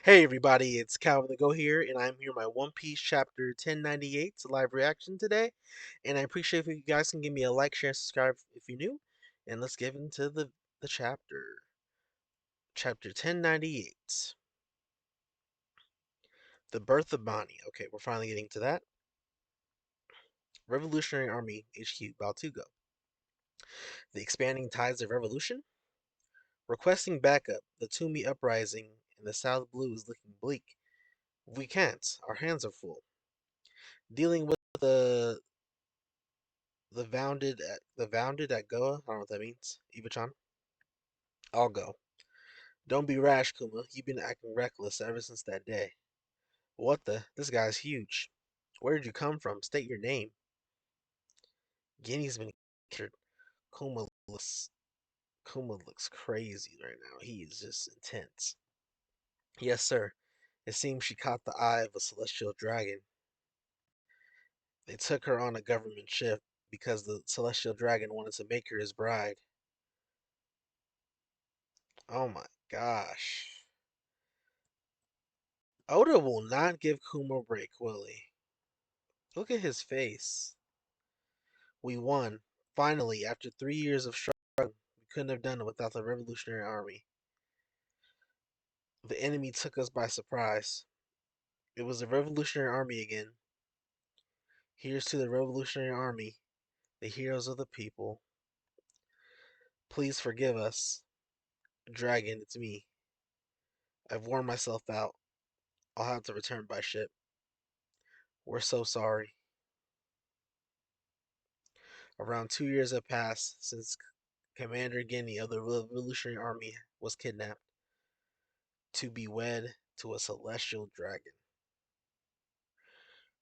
Hey everybody, it's Calvin the Go here, and I'm here my One Piece chapter 1098 live reaction today. And I appreciate if you guys can give me a like, share, and subscribe if you're new. And let's get into the chapter. Chapter 1098. The Birth of Bonnie. Okay, we're finally getting to that. Revolutionary Army HQ, about to go. The expanding tides of revolution? Requesting backup, the Toomey uprising in the South Blue is looking bleak. We can't, our hands are full. Dealing with the vounded at Goa. I don't know what that means. Iba-chan. I'll go. Don't be rash, Kuma. You've been acting reckless ever since that day. What the? This guy's huge. Where did you come from? State your name. Guinea's been captured. Kuma looks Kuma looks crazy right now. He is just intense. Yes, sir. It seems she caught the eye of a celestial dragon. They took her on a government ship because the celestial dragon wanted to make her his bride. Oh my gosh. Oda will not give Kuma a break, will he? Look at his face. We won. Finally, after 3 years of struggle, we couldn't have done it without the Revolutionary Army. The enemy took us by surprise. It was the Revolutionary Army again. Here's to the Revolutionary Army, the heroes of the people. Please forgive us. Dragon, it's me. I've worn myself out. I'll have to return by ship. We're so sorry. Around 2 years have passed since Commander Guinea of the Revolutionary Army was kidnapped to be wed to a celestial dragon.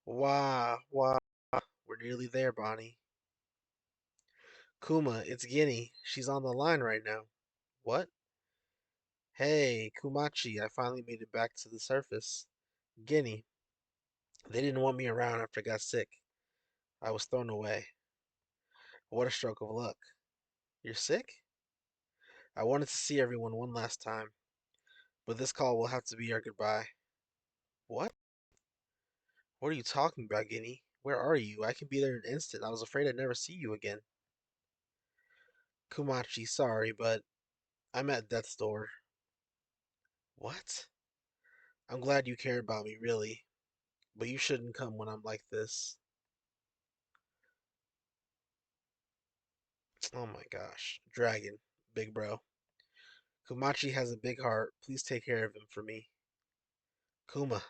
Wah, wah. We're nearly there, Bonnie. Kuma, it's Guinea. She's on the line right now. What? Hey, Kumachi, I finally made it back to the surface. Guinea, they didn't want me around after I got sick. I was thrown away. What a stroke of luck. You're sick? I wanted to see everyone one last time, but this call will have to be our goodbye. What? What are you talking about, Guinea? Where are you? I can be there in an instant. I was afraid I'd never see you again. Kumachi, sorry, but I'm at death's door. What? I'm glad you care about me, really. But you shouldn't come when I'm like this. Oh my gosh. Dragon. Big bro. Kumachi has a big heart. Please take care of him for me. Kuma,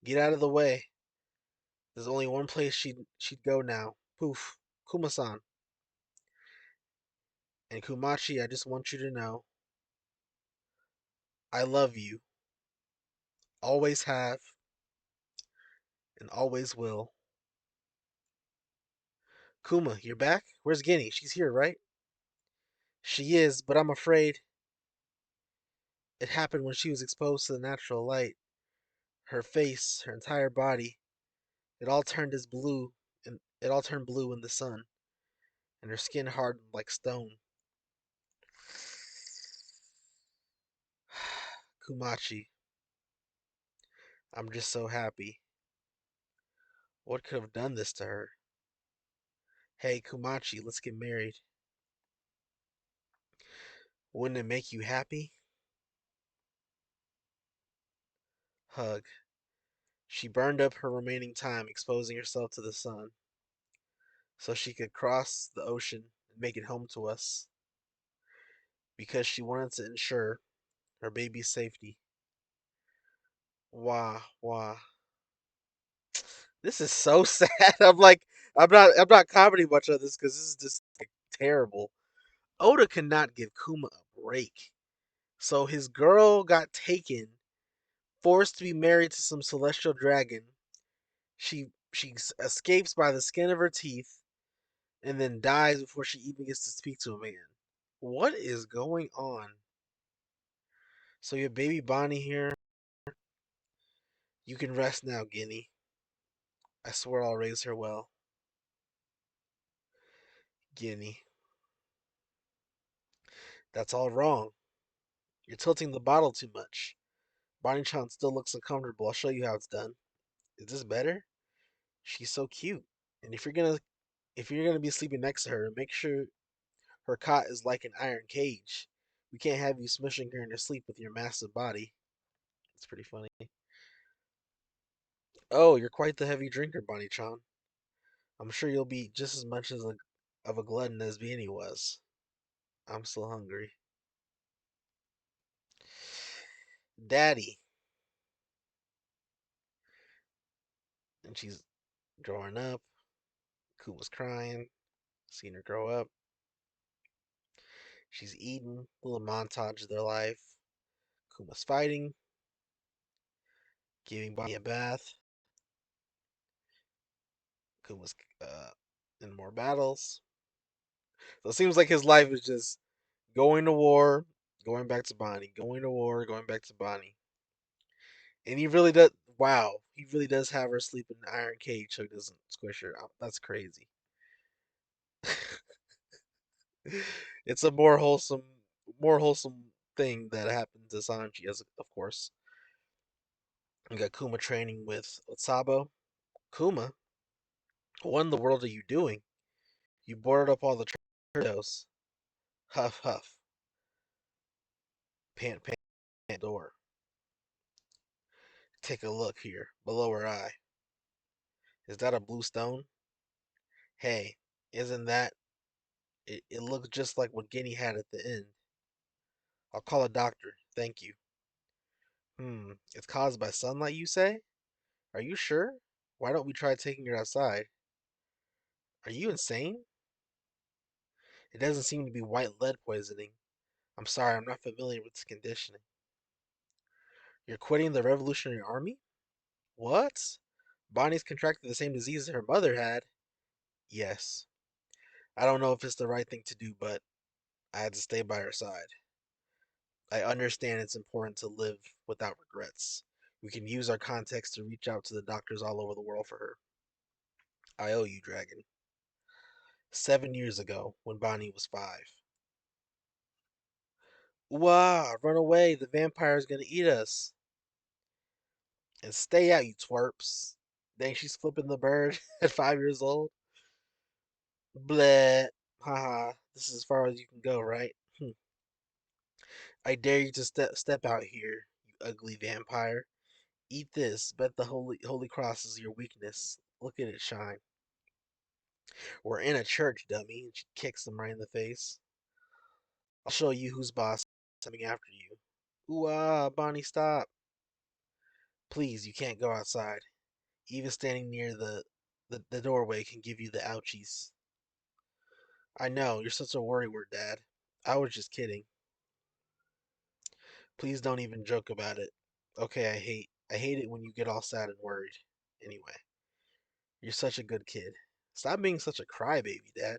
get out of the way. There's only one place she'd go now. Poof. Kuma-san. And Kumachi, I just want you to know I love you. Always have and always will. Kuma, you're back? Where's Guinea? She's here, right? She is, but I'm afraid it happened when she was exposed to the natural light. Her face, her entire body, it all turned as blue, and it all turned blue in the sun, and her skin hardened like stone. Kumachi, I'm just so happy. What could have done this to her? Hey, Kumachi, let's get married. Wouldn't it make you happy? Hug. She burned up her remaining time exposing herself to the sun so she could cross the ocean and make it home to us because she wanted to ensure her baby's safety. Wah, wah. This is so sad. I'm not commenting much on this because this is just like, terrible. Oda cannot give Kuma a break. So his girl got taken, forced to be married to some celestial dragon. She escapes by the skin of her teeth and then dies before she even gets to speak to a man. What is going on? So your baby Bonnie here. You can rest now, Guinea. I swear I'll raise her well. Guinea. That's all wrong. You're tilting the bottle too much. Bonnie-chan still looks uncomfortable. I'll show you how it's done. Is this better? She's so cute. And if you're gonna be sleeping next to her, make sure her cot is like an iron cage. We can't have you smushing her into sleep with your massive body. It's pretty funny. Oh, you're quite the heavy drinker, Bonnie-chan. I'm sure you'll be just as much of a glutton as Beanie was. I'm still hungry. Daddy. And she's growing up. Kuma's crying. Seeing her grow up. She's eating. Little montage of their life. Kuma's fighting. Giving Bonnie a bath. Kuma's in more battles. So it seems like his life is just going to war, going back to Bonnie, going to war, going back to Bonnie. And he really does. Wow, he really does have her sleep in an iron cage so he doesn't squish her. That's crazy. It's a more wholesome thing that happened to Sanji, as of course. We got Kuma training with Otsabo. Kuma, what in the world are you doing? You boarded up all the turtles. Huff huff. Pant pant door. Take a look here, below her eye. Is that a blue stone? Hey, isn't that? It looks just like what Guinea had at the end. I'll call a doctor. Thank you. It's caused by sunlight, you say? Are you sure? Why don't we try taking her outside? Are you insane? It doesn't seem to be white lead poisoning. I'm sorry, I'm not familiar with this conditioning. You're quitting the Revolutionary Army? What? Bonnie's contracted the same disease her mother had. Yes. I don't know if it's the right thing to do, but I had to stay by her side. I understand it's important to live without regrets. We can use our context to reach out to the doctors all over the world for her. I owe you, Dragon. 7 years ago, when Bonnie was 5. Wow, run away, the vampire's gonna eat us. And stay out, you twerps. Dang, she's flipping the bird at 5 years old. Bleh. Haha, this is as far as you can go, right? I dare you to step out here, you ugly vampire. Eat this. Bet the holy cross is your weakness. Look at it shine. We're in a church, dummy. And she kicks him right in the face. I'll show you who's boss coming after you. Ooh ah, Bonnie, stop. Please, you can't go outside. Even standing near the doorway can give you the ouchies. I know, you're such a worrywart, Dad. I was just kidding. Please don't even joke about it. Okay, I hate it when you get all sad and worried. Anyway, you're such a good kid. Stop being such a crybaby, Dad.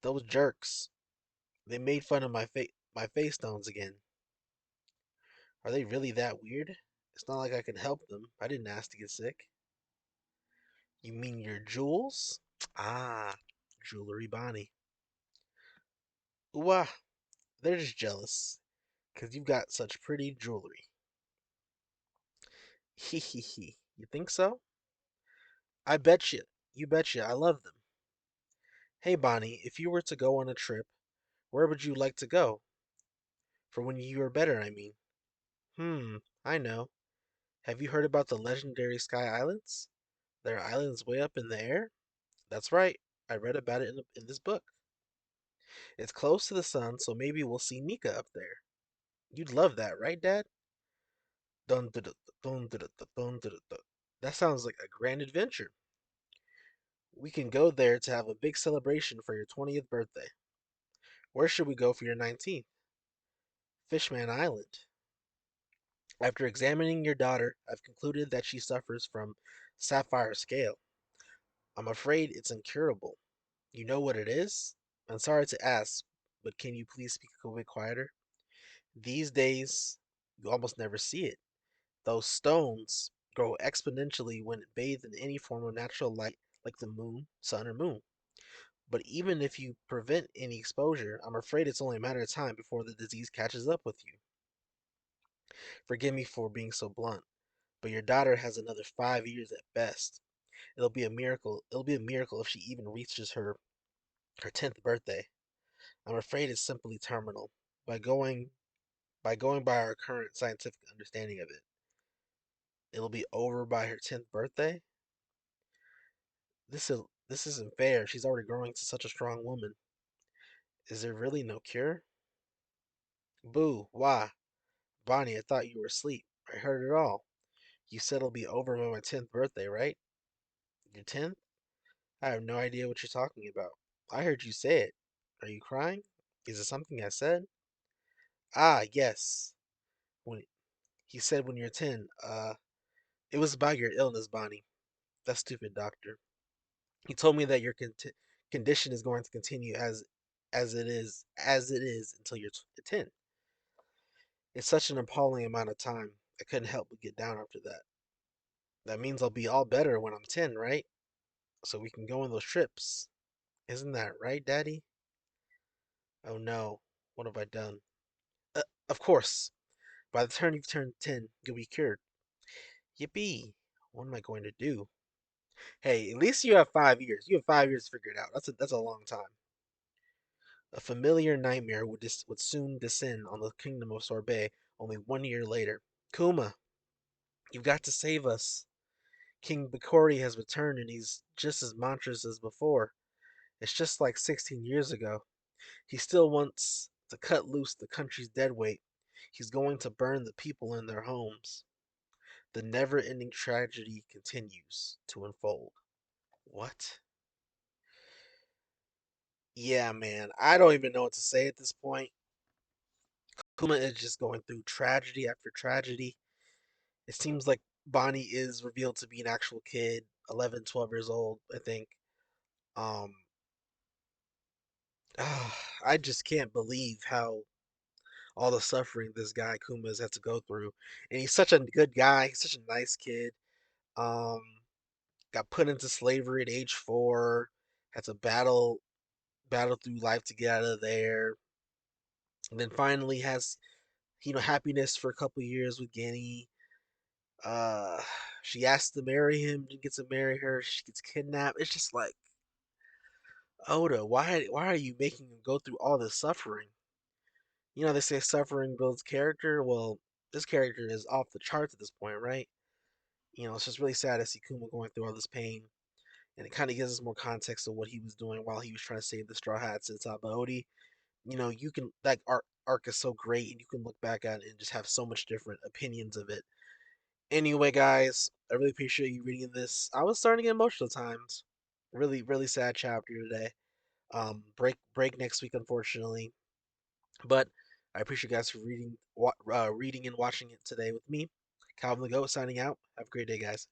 Those jerks. They made fun of my face stones again. Are they really that weird? It's not like I could help them. I didn't ask to get sick. You mean your jewels? Ah, Jewelry Bonnie. Ooh, they're just jealous. 'Cause you've got such pretty jewelry. Hee hee hee. You think so? I bet you. You bet you. I love them. Hey, Bonnie, if you were to go on a trip, where would you like to go? For when you are better, I mean. Hmm, I know. Have you heard about the legendary Sky Islands? There are islands way up in the air? That's right. I read about it in this book. It's close to the sun, so maybe we'll see Nika up there. You'd love that, right, Dad? Dun dun dun dun dun dun dun dun dun. That sounds like a grand adventure. We can go there to have a big celebration for your 20th birthday. Where should we go for your 19th? Fishman Island. After examining your daughter, I've concluded that she suffers from sapphire scale. I'm afraid it's incurable. You know what it is? I'm sorry to ask, but can you please speak a bit quieter? These days, you almost never see it. Those stones grow exponentially when bathed in any form of natural light, like the moon, sun, or moon. But even if you prevent any exposure, I'm afraid it's only a matter of time before the disease catches up with you. Forgive me for being so blunt, but your daughter has another 5 years at best. It'll be a miracle. It'll be a miracle if she even reaches her 10th birthday. I'm afraid it's simply terminal. By going by going by our current scientific understanding of it, it'll be over by her 10th birthday. This isn't fair. She's already growing to such a strong woman. Is there really no cure? Boo, why? Bonnie, I thought you were asleep. I heard it all. You said it'll be over by my 10th birthday, right? Your 10th? I have no idea what you're talking about. I heard you say it. Are you crying? Is it something I said? Ah, yes. When he said when you're 10, it was about your illness, Bonnie. That stupid doctor. He told me that your condition is going to continue as it is until you're 10. It's such an appalling amount of time. I couldn't help but get down after that. That means I'll be all better when I'm 10, right? So we can go on those trips. Isn't that right, Daddy? Oh no, what have I done? Of course, by the time you've turned 10, you'll be cured. Yippee! What am I going to do? Hey, at least you have 5 years. You have 5 years to figure it out. That's a long time. A familiar nightmare would soon descend on the kingdom of Sorbet only 1 year later. Kuma, you've got to save us. King Bikori has returned and he's just as monstrous as before. It's just like 16 years ago. He still wants to cut loose the country's deadweight. He's going to burn the people in their homes. The never ending tragedy continues to unfold. What? Yeah, man. I don't even know what to say at this point. Kuma is just going through tragedy after tragedy. It seems like Bonnie is revealed to be an actual kid, 11, 12 years old, I think. Um, I just can't believe how all the suffering this guy Kuma has had to go through. And he's such a good guy. He's such a nice kid. Um, got put into slavery at age 4. Had to battle through life to get out of there. And then finally has happiness for a couple years with Guinea. Uh, she asks to marry him. He gets to marry her. She gets kidnapped. It's just like Oda, why are you making him go through all this suffering? They say suffering builds character. Well, this character is off the charts at this point, right? It's just really sad to see Kuma going through all this pain, and it kind of gives us more context of what he was doing while he was trying to save the Straw Hats and Sabaody. You can that arc is so great, and you can look back at it and just have so much different opinions of it. Anyway, guys, I really appreciate you reading this. I was starting to get emotional at times. Really, really sad chapter today. Break next week, unfortunately. But I appreciate you guys for reading and watching it today with me, Calvin the Goat, signing out. Have a great day, guys.